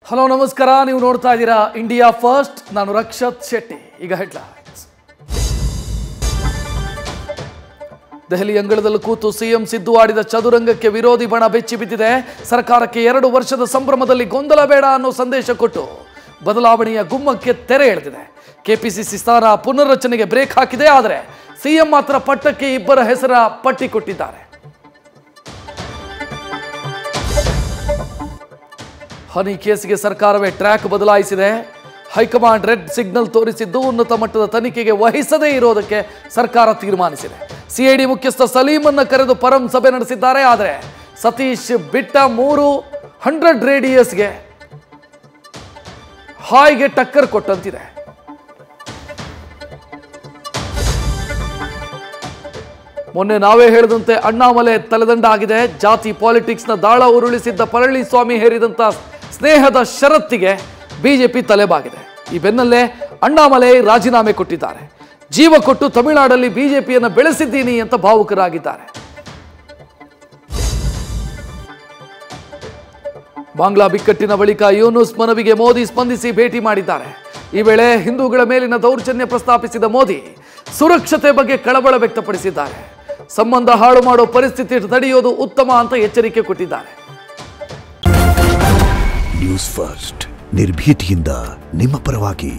Hello ನಮಸ್ಕಾರ, ನೀವು ನೋಡ್ತಾ ಇದ್ದೀರಾ ಇಂಡಿಯಾ ಫಸ್ಟ್. ನಾನು ರಕ್ಷತ್ ಶೆಟ್ಟಿ. ಈಗ ಹೆಡ್ಲೈನ್ಸ್. ದೆಹಲಿ ಅಂಗಳದಲ್ಲಿ ಕೂತು ಸಿಎಂ ಸಿದ್ದು ಆಡಿದ ಚದುರಂಗಕ್ಕೆ ವಿರೋಧಿ ಬಣ ಬೆಚ್ಚಿ ಬಿದ್ದಿದೆ. ಸರ್ಕಾರಕ್ಕೆ 2 ವರ್ಷದ ಸಂಭ್ರಮದಲ್ಲಿ ಗೊಂದಲ ಬೇಡ ಅನ್ನೋ ಸಂದೇಶ ಕೊಟ್ಟು ಬದಲಾವಣೆಯ ಗುಮ್ಮಕ್ಕೆ ತೆರೆ ಎಳೆದಿದೆ. ಕೆಪಿಸಿಸಿ ಸ್ಥಾನ ಪುನರ್ರಚನೆಗೆ ಬ್ರೇಕ್ ಹಾಕಿದೆ. ಆದರೆ ಸಿಎಂ ಮಾತ್ರ ಪಟ್ಟಕ್ಕೆ ಇಬ್ಬರ ಹೆಸರ ಪಟ್ಟಿ ಕೊಟ್ಟಿದ್ದಾರೆ. ಹನಿ ಕೇಸ್ಗೆ ಸರ್ಕಾರವೇ ಟ್ರ್ಯಾಕ್ ಬದಲಾಯಿಸಿದೆ. ಹೈಕಮಾಂಡ್ ರೆಡ್ ಸಿಗ್ನಲ್ ತೋರಿಸಿದ್ದು ಉನ್ನತ ಮಟ್ಟದ ತನಿಖೆಗೆ ವಹಿಸದೇ ಇರೋದಕ್ಕೆ ಸರ್ಕಾರ ತೀರ್ಮಾನಿಸಿದೆ. ಸಿಐಡಿ ಮುಖ್ಯಸ್ಥ ಸಲೀಮನ್ನ ಕರೆದು ಪರಂ ಸಭೆ ನಡೆಸಿದ್ದಾರೆ. ಆದರೆ ಸತೀಶ್ ಬಿಟ್ಟ 300 ರೇಡಿಯಸ್ಗೆ ಹಾಯ್ಗೆ ಟಕ್ಕರ್ ಕೊಟ್ಟಂತಿದೆ. ಮೊನ್ನೆ ನಾವೇ ಹೇಳಿದಂತೆ ಅಣ್ಣಾಮಲೈ ತಲೆದಂಡ ಆಗಿದೆ. ಜಾತಿ ಪಾಲಿಟಿಕ್ಸ್ನ ದಾಳ ಉರುಳಿಸಿದ್ದ ಪಳನಿಸ್ವಾಮಿ ಹೇರಿದಂತ ಸ್ನೇಹದ ಷರತ್ತಿಗೆ ಬಿಜೆಪಿ ತಲೆಬಾಗಿದೆ. ಈ ಬೆನ್ನಲ್ಲೇ ಅಣ್ಣಾಮಲೈ ರಾಜೀನಾಮೆ ಕೊಟ್ಟಿದ್ದಾರೆ. ಜೀವ ಕೊಟ್ಟು ತಮಿಳುನಾಡಲ್ಲಿ ಬಿಜೆಪಿಯನ್ನು ಬೆಳೆಸಿದ್ದೀನಿ ಅಂತ ಭಾವುಕರಾಗಿದ್ದಾರೆ. ಬಾಂಗ್ಲಾ ಬಿಕ್ಕಟ್ಟಿನ ಬಳಿಕ ಯೂನುಸ್ ಮನವಿಗೆ ಮೋದಿ ಸ್ಪಂದಿಸಿ ಭೇಟಿ ಮಾಡಿದ್ದಾರೆ. ಈ ವೇಳೆ ಹಿಂದೂಗಳ ಮೇಲಿನ ದೌರ್ಜನ್ಯ ಪ್ರಸ್ತಾಪಿಸಿದ ಮೋದಿ ಸುರಕ್ಷತೆ ಬಗ್ಗೆ ಕಳವಳ ವ್ಯಕ್ತಪಡಿಸಿದ್ದಾರೆ. ಸಂಬಂಧ ಹಾಳು ಮಾಡೋ ಪರಿಸ್ಥಿತಿ ತಡೆಯೋದು ಉತ್ತಮ ಅಂತ ಎಚ್ಚರಿಕೆ ಕೊಟ್ಟಿದ್ದಾರೆ. ನ್ಯೂಸ್ ಫಸ್ಟ್, ನಿರ್ಭೀತಿಯಿಂದ ನಿಮ್ಮ ಪರವಾಗಿ.